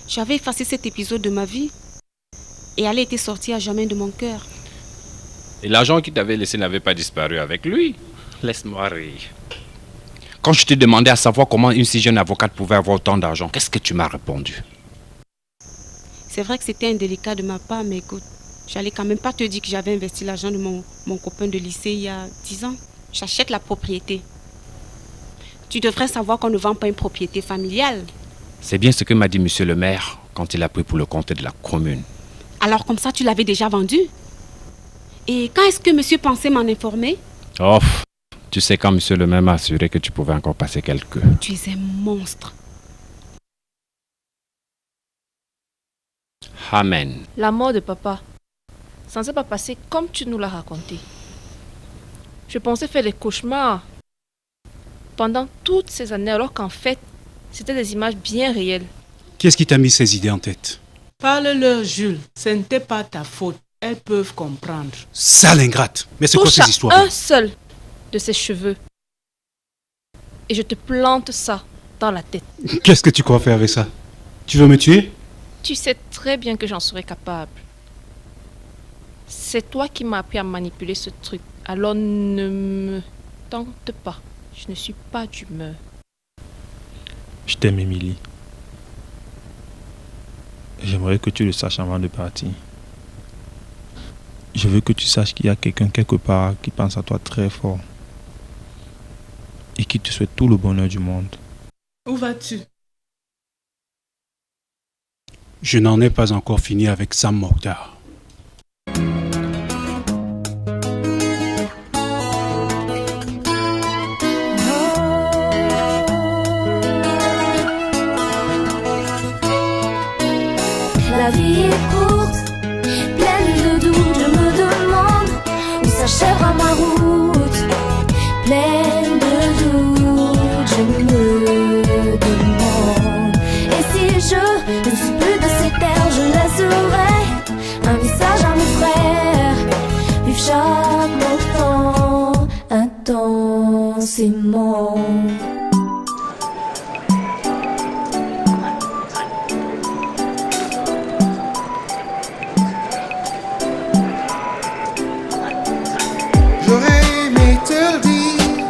J'avais effacé cet épisode de ma vie et elle était sortie à jamais de mon cœur. Et l'argent qu'il t'avait laissé n'avait pas disparu avec lui. Laisse-moi rire. Quand je t'ai demandé à savoir comment une si jeune avocate pouvait avoir autant d'argent, qu'est-ce que tu m'as répondu? C'est vrai que c'était indélicat de ma part, mais écoute, j'allais quand même pas te dire que j'avais investi l'argent de mon copain de lycée il y a 10 ans. J'achète la propriété. Tu devrais savoir qu'on ne vend pas une propriété familiale. C'est bien ce que m'a dit monsieur le maire quand il a pris pour le compte de la commune. Alors comme ça, tu l'avais déjà vendu? Et quand est-ce que monsieur pensait m'en informer? Oh, tu sais quand monsieur le maire m'a assuré que tu pouvais encore passer quelques... Tu es un monstre. Amen. La mort de papa, ça ne s'est pas passé comme tu nous l'as raconté. Je pensais faire des cauchemars pendant toutes ces années, alors qu'en fait, c'était des images bien réelles. Qui est-ce qui t'a mis ces idées en tête? Parle-leur, Jules. Ce n'était pas ta faute. Elles peuvent comprendre. Sale ingrate. Mais c'est quoi Touche ces histoires? à un seul de ses cheveux et je te plante ça dans la tête. Qu'est-ce que tu crois faire avec ça? Tu veux me tuer? Tu sais très bien que j'en serais capable. C'est toi qui m'as appris à manipuler ce truc. Alors ne me tente pas. Je ne suis pas d'humeur. Je t'aime, Émilie. J'aimerais que tu le saches avant de partir. Je veux que tu saches qu'il y a quelqu'un quelque part qui pense à toi très fort et qui te souhaite tout le bonheur du monde. Où vas-tu? Je n'en ai pas encore fini avec Sam Mokhtar. La vie est courte, pleine de doutes, je me demande où s'achèvera ma route. Pleine de doutes, je me demande. Et si je ne suis plus de ces terres, je laisserai un message à mes frères. Vivre chaque moment intensément. J'aurais aimé te le dire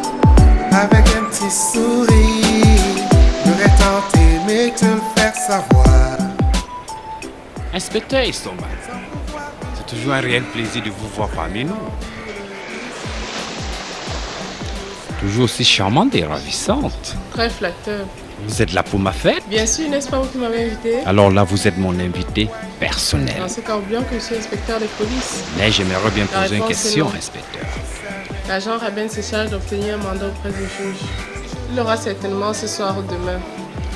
avec un petit sourire. J'aurais tant aimé te le faire savoir. Inspecteur Istomba, c'est toujours un réel plaisir de vous voir parmi nous. Toujours aussi charmante et ravissante. Très flatteur. Vous êtes là pour ma fête? Bien sûr, n'est-ce pas vous qui m'avez invité? Alors là, vous êtes mon invité personnel. Dans ce cas, oublions que je suis inspecteur de police. Mais j'aimerais bien La poser une réponse est question, non. inspecteur. L'agent Rabin se charge d'obtenir un mandat auprès du juge. Il l'aura certainement ce soir ou demain.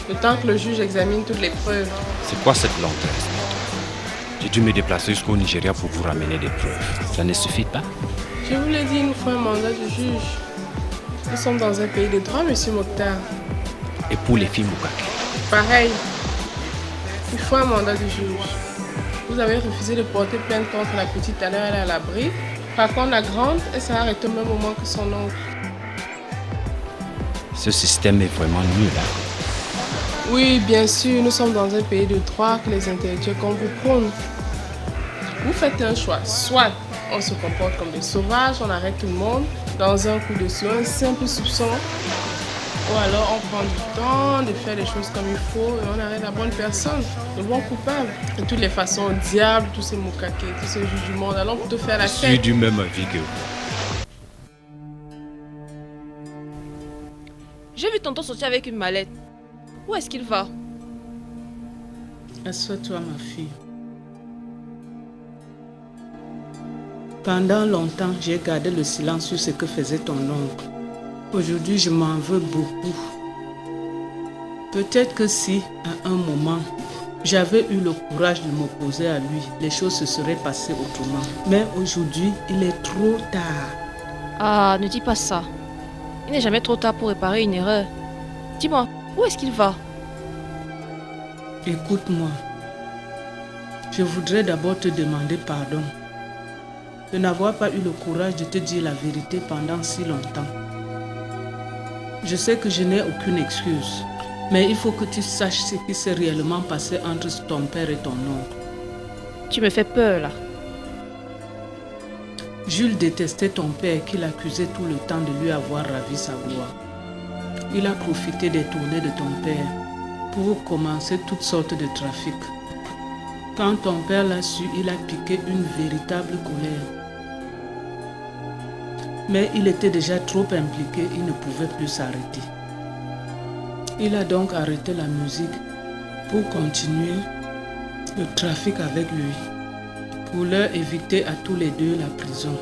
Le temps que le juge examine toutes les preuves. C'est quoi cette lenteur, inspecteur? J'ai dû me déplacer jusqu'au Nigeria pour vous ramener des preuves. Ça ne suffit pas? Je vous l'ai dit, il nous faut un mandat du juge. Nous sommes dans un pays de droit, monsieur Mokhtar. Et pour les filles Moukake? Pareil. Il faut un mandat du juge. Vous avez refusé de porter plainte contre la petite, alors elle est à l'abri. Par contre, la grande, elle s'est arrêtée au même moment que son oncle. Ce système est vraiment nul, hein? Oui, bien sûr, nous sommes dans un pays de droit que les intellectuels comme vous prônent. Vous faites un choix. Soit on se comporte comme des sauvages, on arrête tout le monde dans un coup de soin, un simple soupçon. Ou alors on prend du temps de faire les choses comme il faut et on arrête la bonne personne, le bon coupable. De toutes les façons, au diable, tous ces moukakés, tous ces juges du monde, allons plutôt faire la Je suis fête. du même avis que vous. J'ai vu tonton sortir avec une mallette. Où est-ce qu'il va? Assois-toi, ma fille. Pendant longtemps, j'ai gardé le silence sur ce que faisait ton oncle. Aujourd'hui, je m'en veux beaucoup. Peut-être que si, à un moment, j'avais eu le courage de m'opposer à lui, les choses se seraient passées autrement. Mais aujourd'hui, il est trop tard. Ah, ne dis pas ça. Il n'est jamais trop tard pour réparer une erreur. Dis-moi, où est-ce qu'il va? Écoute-moi. Je voudrais d'abord te demander pardon de n'avoir pas eu le courage de te dire la vérité pendant si longtemps. Je sais que je n'ai aucune excuse. Mais il faut que tu saches ce qui s'est réellement passé entre ton père et ton oncle. Tu me fais peur là. Jules détestait ton père qu'il accusait tout le temps de lui avoir ravi sa gloire. Il a profité des tournées de ton père pour commencer toutes sortes de trafics. Quand ton père l'a su, il a piqué une véritable colère. Mais il était déjà trop impliqué, il ne pouvait plus s'arrêter. Il a donc arrêté la musique pour continuer le trafic avec lui, pour leur éviter à tous les deux la prison.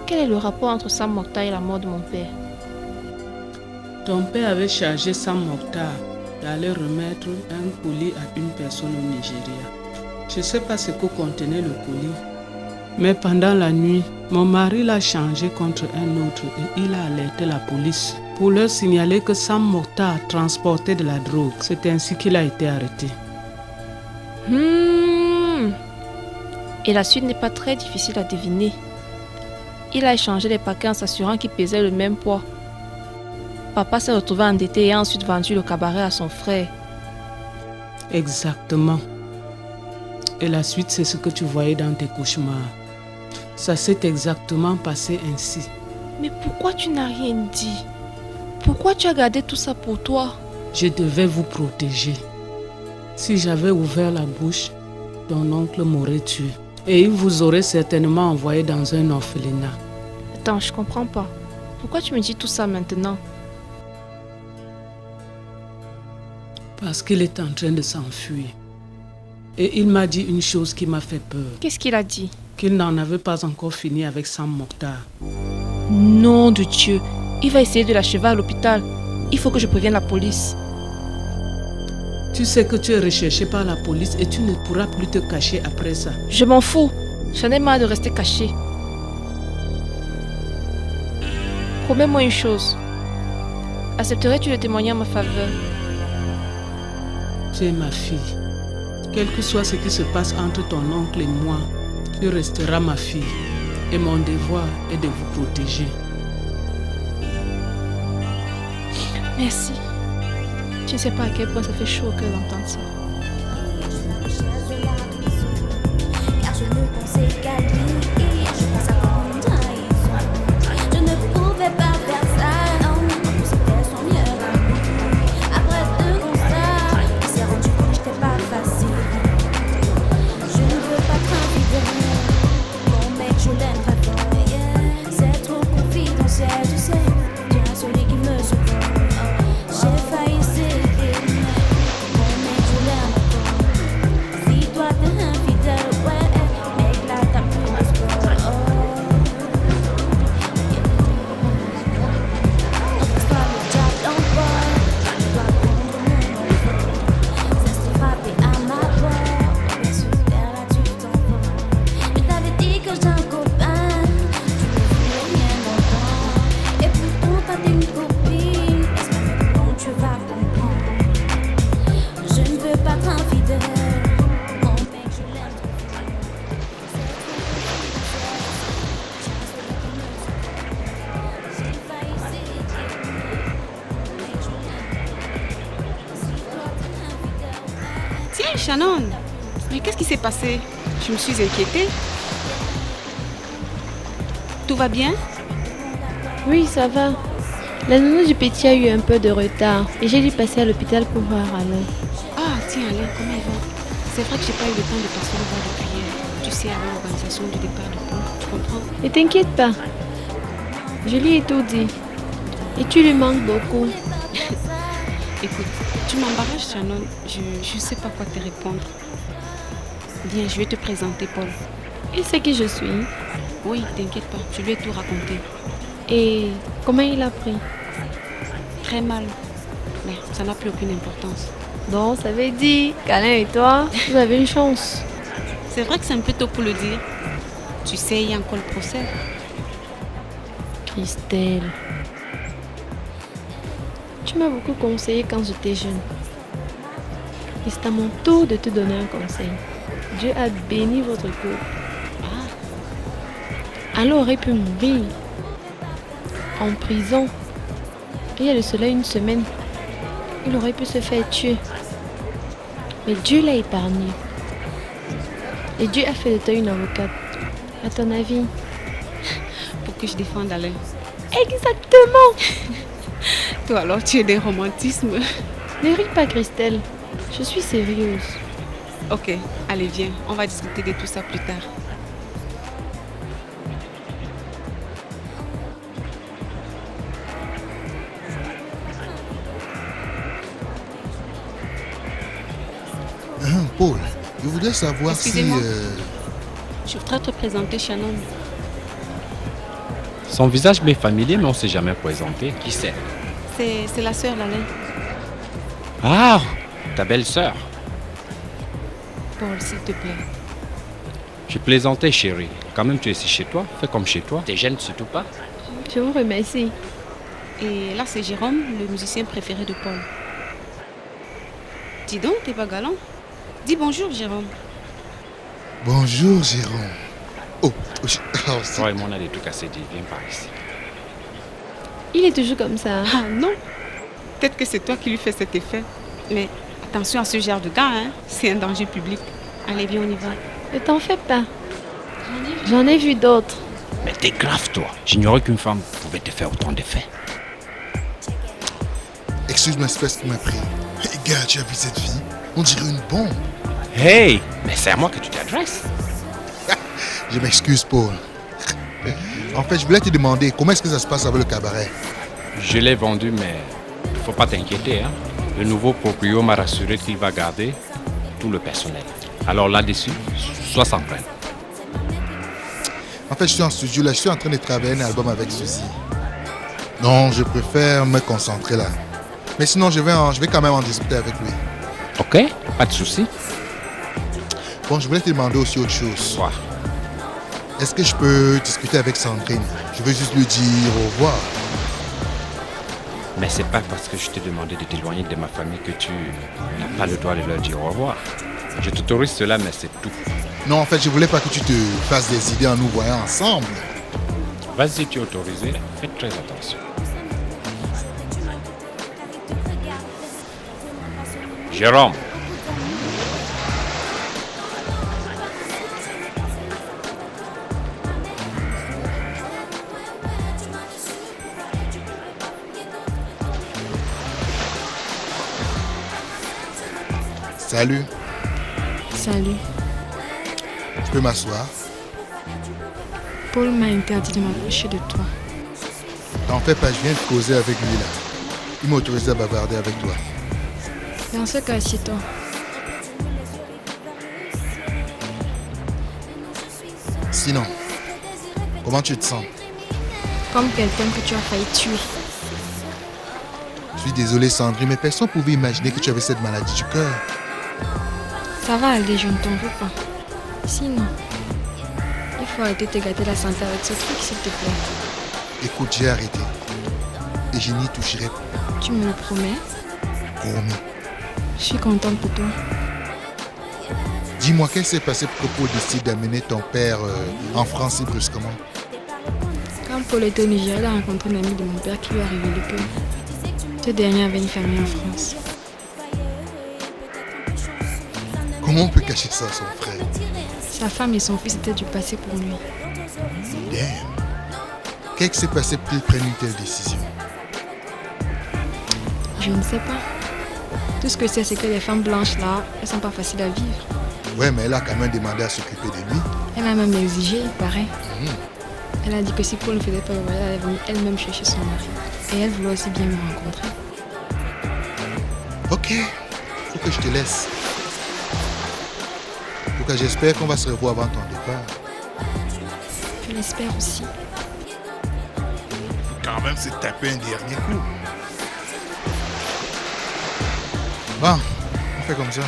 Quel est le rapport entre Sam Mokhtar et la mort de mon père? Ton père avait chargé Sam Mokhtar d'aller remettre un colis à une personne au Nigeria. Je ne sais pas ce que contenait le colis, mais pendant la nuit, mon mari l'a changé contre un autre et il a alerté la police pour leur signaler que Sam Mokhtar transportait de la drogue. C'est ainsi qu'il a été arrêté. Et la suite n'est pas très difficile à deviner. Il a échangé les paquets en s'assurant qu'ils pesaient le même poids. Papa s'est retrouvé endetté et a ensuite vendu le cabaret à son frère. Exactement. Et la suite, c'est ce que tu voyais dans tes cauchemars. Ça s'est exactement passé ainsi. Mais pourquoi tu n'as rien dit? Pourquoi tu as gardé tout ça pour toi? Je devais vous protéger. Si j'avais ouvert la bouche, ton oncle m'aurait tué. Et il vous aurait certainement envoyé dans un orphelinat. Attends, je comprends pas. Pourquoi tu me dis tout ça maintenant? Parce qu'il est en train de s'enfuir. Et il m'a dit une chose qui m'a fait peur. Qu'est-ce qu'il a dit? Qu'il n'en avait pas encore fini avec Sam Mokhtar. Nom de Dieu, il va essayer de l'achever à l'hôpital. Il faut que je prévienne la police. Tu sais que tu es recherché par la police et tu ne pourras plus te cacher après ça. Je m'en fous. J'en ai marre de rester caché. Promets-moi une chose. Accepterais-tu de témoigner en ma faveur? Tu es ma fille. Quel que soit ce qui se passe entre ton oncle et moi, tu resteras ma fille. Et mon devoir est de vous protéger. Merci. Tu ne sais pas à quel point ça fait chaud au cœur d'entendre ça. Car je ne pensais qu'à lui, je pense à comme une trahison. Je ne pouvais pas faire ça, non, c'était son meilleur ami. Après 2 constats, il s'est rendu compte que j'étais pas facile. Je ne veux pas être infidèle, mon mec je l'aime vraiment. C'est trop confidentiel, tu sais, tu es celui qui me secoue. J'ai failli céder, mon mec je l'aime encore. Si toi t'es infidèle, ouais, mec là t'as plus de score. Notre histoire le diable l'envole, je dois prendre mon envol. Ça s'est frappé à ma porte, mais super là tu t'envoles. Je t'avais dit que j'ai un copain, tu ne voulais rien entendre. Et pourtant t'as une copine, espère que non tu vas comprendre. Je ne veux pas être infidèle, mon mec je l'aime trop. J'ai failli céder, mon mec je l'aime. Si toi t'es infidèle, Tiens, Shannon, mais qu'est-ce qui s'est passé? Je me suis inquiétée. Tout va bien? Oui, ça va. La nounou du petit a eu un peu de retard et j'ai dû passer à l'hôpital pour voir Alain. Ah, tiens, Alain, comment il va? C'est vrai que j'ai pas eu le temps de passer le voir depuis hier. Tu sais, avec l'organisation du départ de Paul, tu comprends? Ne t'inquiète pas. Je lui ai tout dit. Et tu lui manques beaucoup. Écoute, tu m'embarrasses, Shannon. Je sais pas quoi te répondre. Viens, je vais te présenter Paul. Il sait qui je suis. Oui, t'inquiète pas, je lui ai tout raconté. Et comment il a pris? Très mal. Mais ça n'a plus aucune importance. Donc, ça veut dire qu'Alain et toi, vous avez une chance. C'est vrai que c'est un peu tôt pour le dire. Tu sais, il y a encore le procès. Christelle, tu m'as beaucoup conseillé quand j'étais jeune. Et c'est à mon tour de te donner un conseil. Dieu a béni votre couple. Alors aurait pu mourir en prison Il y a de cela une semaine, il aurait pu se faire tuer. Mais Dieu l'a épargné. Et Dieu a fait de toi une avocate. À ton avis? Pour que je défende Alain. Exactement! Toi alors, tu es d'un romantisme. Ne ris pas, Christelle. Je suis sérieuse. Ok, allez, viens. On va discuter de tout ça plus tard. Paul, je voudrais savoir si... Excusez-moi. Je voudrais te présenter Shannon. Son visage m'est familier, mais on ne s'est jamais présenté. Qui c'est? C'est la sœur d'Alain. Ah, ta belle-sœur. Paul, s'il te plaît. Je plaisantais, chérie. Quand même, tu es ici chez toi. Fais comme chez toi. T'es gêne surtout pas. Je vous remercie. Et là, c'est Jérôme, le musicien préféré de Paul. Dis donc, t'es pas galant. Dis bonjour, Jérôme. Bonjour, Jérôme. Oh, Toi et moi, on a des trucs à se dire. Viens par ici. Il est toujours comme ça. Ah non. Peut-être que c'est toi qui lui fais cet effet. Mais attention à ce genre de gars, hein. C'est un danger public. Allez, viens, on y va. Ne t'en fais pas. J'en ai vu d'autres. Mais t'es grave, toi. J'ignorais qu'une femme pouvait te faire autant d'effets. Excuse-moi, espèce qui m'a pris. Hey, gars, tu as vu cette fille? On dirait une bombe. Hey, mais c'est à moi que tu t'adresses. Je m'excuse, Paul. En fait, je voulais te demander comment est-ce que ça se passe avec le cabaret. Je l'ai vendu, mais il ne faut pas t'inquiéter. Hein. Le nouveau proprio m'a rassuré qu'il va garder tout le personnel. Alors là-dessus, sois sans crainte. En fait, je suis en studio là, je suis en train de travailler un album avec Suzy. Non, je préfère me concentrer là. Mais sinon, je vais quand même en discuter avec lui. Ok, pas de souci. Bon, je voulais te demander aussi autre chose. Quoi? Est-ce que je peux discuter avec Sandrine? Je veux juste lui dire au revoir. Mais c'est pas parce que je t'ai demandé de t'éloigner de ma famille que tu n'as pas le droit de leur dire au revoir. Je t'autorise cela, mais c'est tout. Non, en fait, je voulais pas que tu te fasses des idées en nous voyant ensemble. Vas-y, tu es autorisé. Fais très attention. Jérôme. Salut. Salut. Je peux m'asseoir? Paul m'a interdit de m'approcher de toi. T'en fais pas, je viens de causer avec lui là. Il m'a autorisé à bavarder avec toi. Dans ce cas, assieds-toi. Sinon, comment tu te sens? Comme quelqu'un que tu as failli tuer. Je suis désolé Sandrine, mais personne ne pouvait imaginer que tu avais cette maladie du cœur. Ça va aller, je ne t'en veux pas. Sinon, il faut arrêter de te gâter la santé avec ce truc, s'il te plaît. Écoute, j'ai arrêté. Et je n'y toucherai pas. Tu me le promets? Promis. Je suis contente pour toi. Dis-moi, qu'est-ce qui s'est passé pour que Paul décide d'amener ton père en France si brusquement? Quand Paul était au Nigeria, il a rencontré une amie de mon père qui lui a révélé que ce dernier avait une famille en France. Comment on peut cacher ça à son frère? Sa femme et son fils étaient du passé pour lui. Damn. Qu'est-ce qui s'est passé pour qu'il prenne une telle décision? Je ne sais pas. Tout ce que c'est que les femmes blanches là, elles sont pas faciles à vivre. Ouais, mais elle a quand même demandé à s'occuper de lui. Elle a même exigé, il paraît. Elle a dit que si Paul ne faisait pas le voyage, elle allait venir elle-même chercher son mari. Et elle voulait aussi bien me rencontrer. Ok, faut que je te laisse. En tout cas, j'espère qu'on va se revoir avant ton départ. Je l'espère aussi. Faut quand même se taper un dernier coup. Bon, on fait comme ça.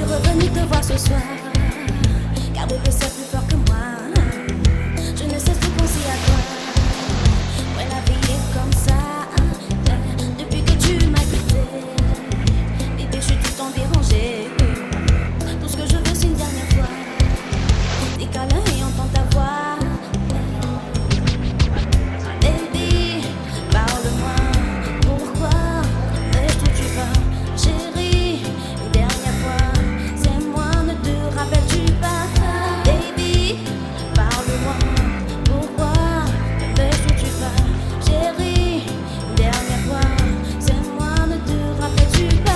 suis revenue te voir ce soir, car bébé c'est plus fort que moi. Je ne cesse de penser à toi. Ouais, la vie est comme ça. Depuis que tu m'as quitté, bébé, je suis tout le temps dérangée. Tout ce que je veux, c'est une dernière fois des câlins et entendre ta voix. Baby, parle-moi, pourquoi est-ce que tu vas, chérie? Une dernière fois, c'est moi, ne te rappelles-tu pas? Baby, parle-moi, pourquoi est-ce que tu vas, chérie? Une dernière fois, c'est moi, ne te rappelles-tu pas?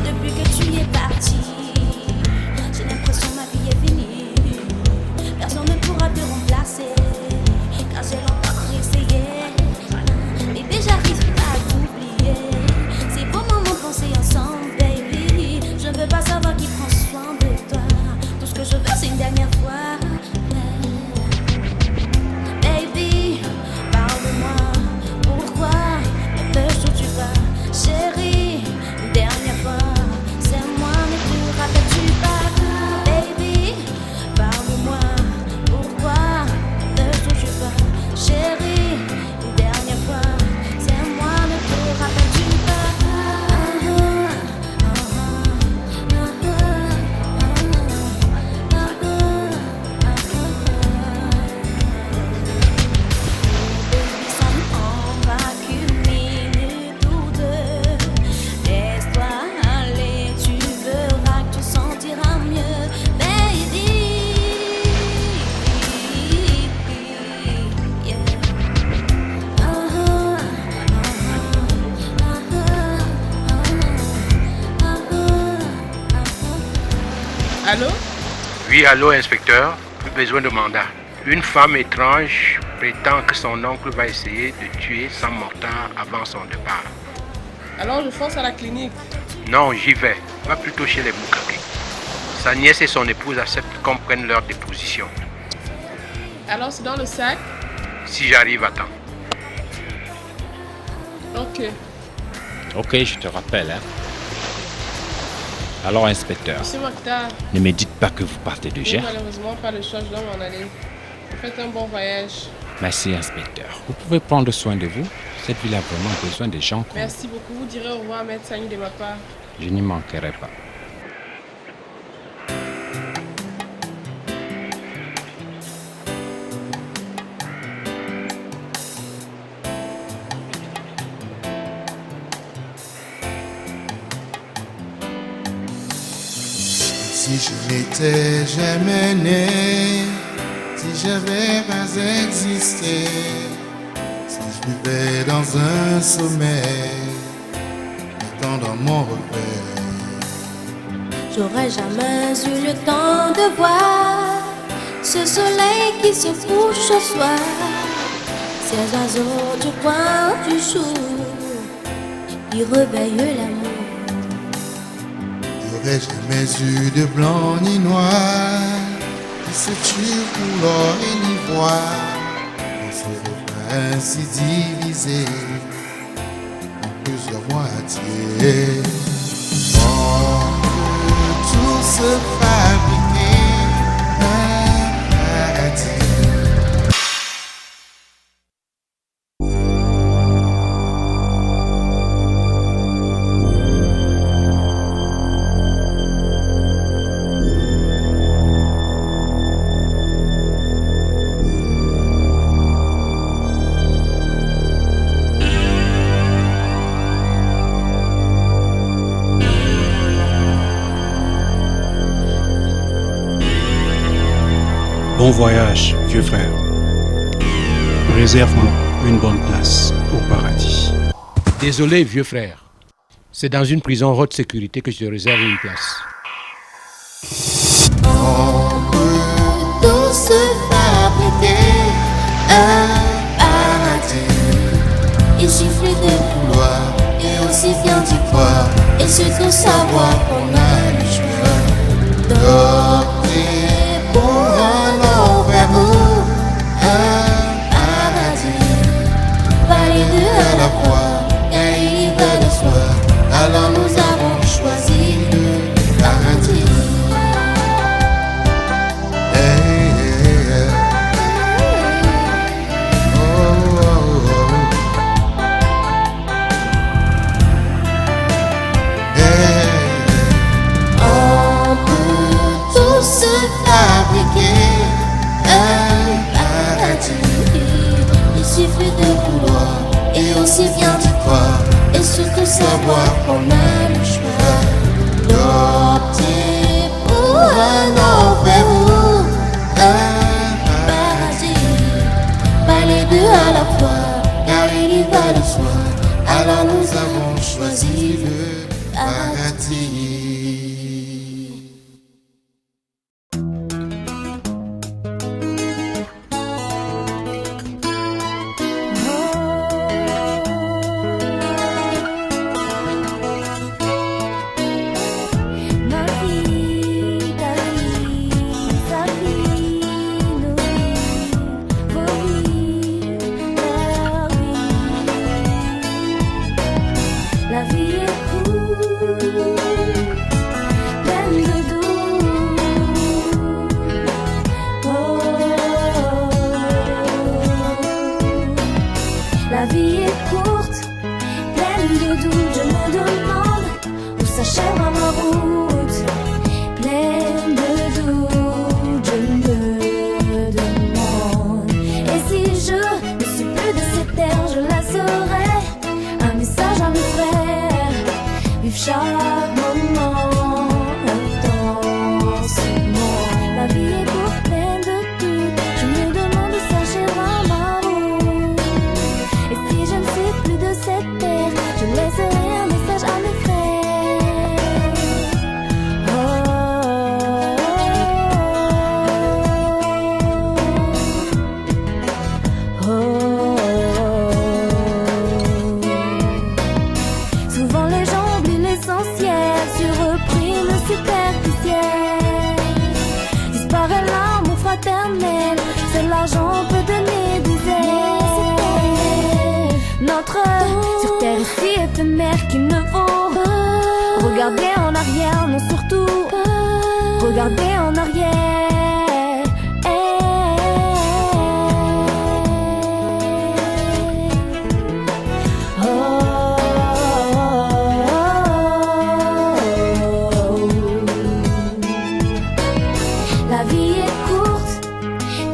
Depuis que tu es parti, j'ai l'impression que ma vie est finie. Personne ne pourra te remplacer, car j'ai longtemps essayé. Bébé, j'arrive pas à t'oublier. C'est beau moment de penser ensemble, baby. Je veux pas savoir qui prend soin de toi. Tout ce que je veux, c'est une dernière fois. Baby, parle-moi, pourquoi est-ce que tu vas, chérie? Une dernière fois, c'est moi, ne te rappelles-tu pas? Baby, parle-moi, pourquoi est-ce que tu vas, chérie? Une dernière fois, c'est moi, ne te rappelles-tu pas? Ça ne prend pas qu'une minute ou deux. Laisse-toi aller, tu verras que tu sentiras mieux, baby. Yeah. Allô? Oui, allô, inspecteur. Plus besoin de mandat. Une femme étrange prétend que son oncle va essayer de tuer Sam Mokhtar avant son départ. Alors je fonce à la clinique. Non, j'y vais. Va plutôt chez les Moukake. Sa nièce et son épouse acceptent qu'on prenne leur déposition. Alors c'est dans le sac? Si j'arrive à temps. Ok. Ok, je te rappelle. Hein. Alors, inspecteur, Monsieur Mokhtar. ne me dites pas que vous partez de Oui, Gers. malheureusement pas le choix, je dois m'en aller. Faites un bon voyage. Merci, inspecteur. Vous pouvez prendre soin de vous. Cette ville a vraiment besoin de gens comme vous. Merci beaucoup. Vous direz au revoir à Maître Sani de ma part. Je n'y manquerai pas. Si je n'étais jamais né, si j'avais pas existé, si je vivais dans un sommeil, attendant mon repère, J'aurais jamais eu le temps de voir ce soleil qui se couche au soir, ces oiseaux du coin du jour qui réveillent l'amour. j'aurais jamais eu de blanc ni noir, qui se tue pour l'or et l'ivoire, on serait pas ainsi divisé en plusieurs moitiés. Tout se fabriquer un paradis. Bon voyage, vieux frère. Réserve-moi une bonne place au paradis. Désolé, vieux frère. C'est dans une prison haute sécurité que je te réserve une place. On peut tous se fabriquer un paradis. Il suffit de vouloir et aussi bien d'y croire, et surtout savoir qu'on a le choix d'opter pour un long vers nous, un aussi bien de toi, et surtout savoir qu'on a le choix d'opter pour un enfer ou un paradis. Pas les deux à la fois, car il y va de soi. Alors nous avons choisi le paradis. La vie est courte, pleine de doute. Oh, la vie est courte, pleine de doute. Je me demande où s'achèvera ma route. Pleine de doute, je me demande. Et si je ne suis plus de cette terre, je la serai. Un message à mes frères, vivre chaque moment intensément. La vie est courte, pleine de tout. Je me demande où s'achèvera ma route. Et si je ne suis plus de cette terre, je laisserai un message à mes frères. Souvent les gens oublient l'essentiel, surrepriment le superficiel. Disparaît l'amour fraternel, seul l'argent peut donner des ailes. Notre sur terre si éphémère qu'il ne faut regarder en arrière, non surtout regarder en arrière. La vie est courte,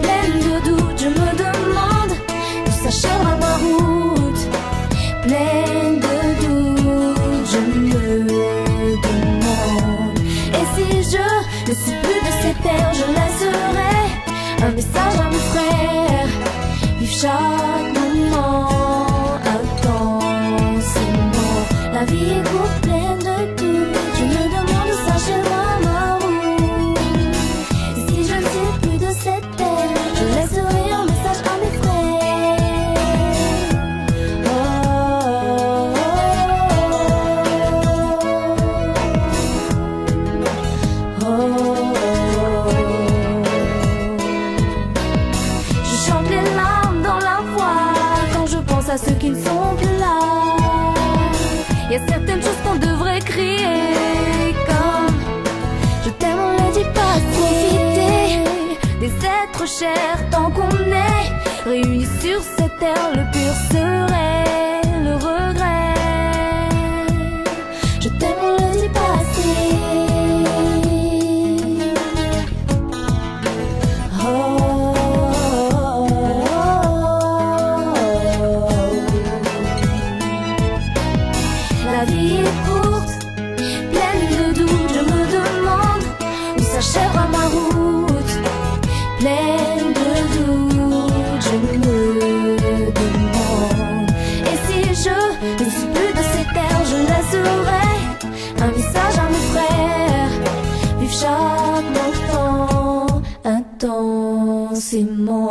pleine de doutes. Je me demande où s'achèvera ma route. Pleine de doutes, je me demande. Et si je ne suis plus de cette terre, je laisserai un message à mes frères. Vivre chaque moment intensément. La vie est courte, pleine de doutes. Je me demande où s'achèvera ma route. Et si je ne suis plus de cette terre, je laisserai un message à mes frères. Je chante les larmes dans la voix quand je pense à ceux qui ne sont plus là. Il y a certaines choses qu'on devrait crier comme je t'aime, on ne le dit pas. Profiter des êtres chers tant qu'on est réunis sur cette terre. Le pur serait le regret. Je t'aime, on ne le dit pas assez. La vie est courte, pleine de doutes. Je me demande où s'achèvera ma route. Pleine de doutes, je me demande. Et si je ne suis plus de cette terre, je laisserai un message à mes frères. Vivre chaque moment intensément.